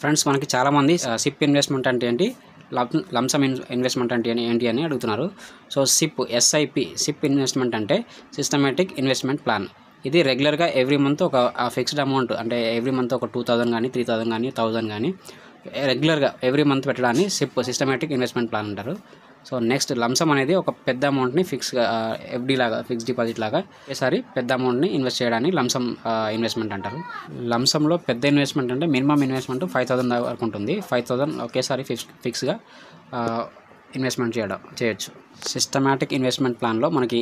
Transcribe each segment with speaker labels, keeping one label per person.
Speaker 1: Friends మనకి చాలామంది SIP investment అంటే ఏంటి, లంసమ్ ఇన్వెస్ట్మెంట్ అంటే ఏంటి అని అడుగుతున్నారు. సో సిప్ ఇన్వెస్ట్మెంట్ అంటే సిస్టమేటిక్ ఇన్వెస్ట్మెంట్ ప్లాన్. ఇది రెగ్యులర్గా ఎవ్రీ మంత్ ఒక ఫిక్స్డ్ అమౌంట్, అంటే ఎవ్రీ మంత్ ఒక 2000 కానీ 3000 కానీ 1000 కానీ రెగ్యులర్గా ఎవ్రీ మంత్ పెట్టడాన్ని సిస్టమేటిక్ ఇన్వెస్ట్మెంట్ ప్లాన్ అంటారు. సో నెక్స్ట్ లంసమ్ అనేది ఒక పెద్ద అమౌంట్ని ఫిక్స్గా ఎఫ్డీ లాగా, ఫిక్స్డ్ డిపాజిట్ లాగా ఈసారి పెద్ద అమౌంట్ని ఇన్వెస్ట్ చేయడాన్ని లంసమ్ ఇన్వెస్ట్మెంట్ అంటారు. లంసంలో పెద్ద ఇన్వెస్ట్మెంట్ అంటే మినిమం ఇన్వెస్ట్మెంట్ 5000 వరకు ఉంటుంది. 5000 ఒకేసారి ఫిక్స్గా ఇన్వెస్ట్మెంట్ చేయొచ్చు. సిస్టమాటిక్ ఇన్వెస్ట్మెంట్ ప్లాన్లో మనకి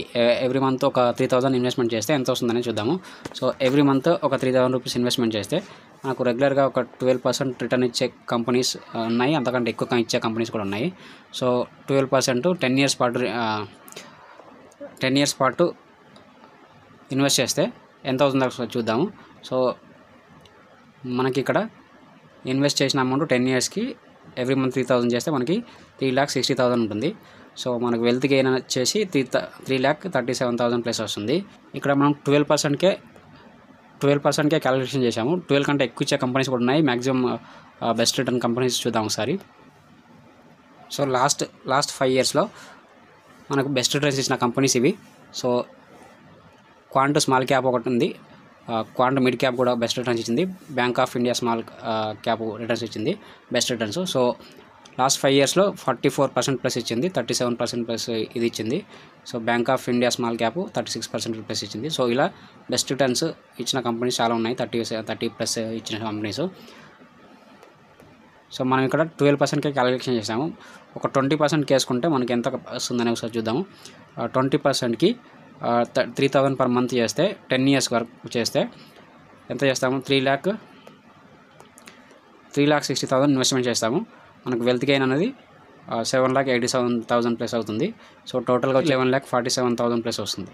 Speaker 1: ఎవ్రీ మంత్ ఒక 3000 ఇన్వెస్ట్మెంట్ చేస్తే ఎంత వస్తుందని చూద్దాము. సో ఎవ్రీ మంత్ ఒక 3000 రూపీస్ ఇన్వెస్ట్మెంట్ చేస్తే మనకు రెగ్యులర్గా ఒక 12% రిటర్న్ ఇచ్చే కంపెనీస్ ఉన్నాయి, అంతకంటే ఎక్కువ ఇచ్చే కంపెనీస్ కూడా ఉన్నాయి. సో 12% 10 ఇయర్స్ పాటు ఇన్వెస్ట్ చేస్తే ఎంత అవుతుందో చూద్దాము. సో మనకి ఇక్కడ ఇన్వెస్ట్ చేసిన అమౌంట్ 10 ఇయర్స్కి ఎవ్రీ మంత్ 3000 చేస్తే మనకి 3,60,000 ఉంటుంది. సో మనకు వెల్త్ గెయిన్ వచ్చేసి 3,37,000 ప్లస్ వస్తుంది. ఇక్కడ మనం 12%కే క్యాలిక్యులేషన్ చేసాము. 12 కంటే ఎక్కువ ఇచ్చే కంపెనీస్ కూడా ఉన్నాయి. మ్యాక్సిమం బెస్ట్ రిటర్న్ కంపెనీస్ చూద్దాం ఒకసారి. సో లాస్ట్ 5 ఇయర్స్లో మనకు బెస్ట్ రిటర్న్స్ ఇచ్చిన కంపెనీస్ ఇవి. సో క్వాంట్ స్మాల్ క్యాప్ ఒకటి ఉంది, క్వాంట్ మిడ్ క్యాప్ కూడా బెస్ట్ రిటర్న్స్ ఇచ్చింది, bank of India small cap returns ఇచ్చింది బెస్ట్ రిటర్న్స్. సో లాస్ట్ 5 ఇయర్స్లో 44% ప్లస్ ఇచ్చింది, 37% ప్లస్ ఇది ఇచ్చింది. So bank of India small cap 36% plus ఇచ్చింది. సో ఇలా బెస్ట్ రిటర్న్స్ ఇచ్చిన కంపెనీస్ చాలా ఉన్నాయి, 30 ప్లస్ ఇచ్చిన కంపెనీస్. సో మనం ఇక్కడ 12%కే క్యాలిక్యులేషన్ చేసాము. ఒక 20% వేసుకుంటే మనకి ఎంత వస్తుందని ఒకసారి చూద్దాము. 20%కి 3,000 పర్ మంత్ చేస్తే 10 ఇయర్స్ వరకు చేస్తే ఎంత చేస్తాము, 3,60,000 ఇన్వెస్ట్మెంట్ చేస్తాము. మనకు వెల్త్ గెయిన్ అనేది 7,87,000 ప్లస్ అవుతుంది. సో టోటల్గా 11,47,000 ప్లస్ వస్తుంది.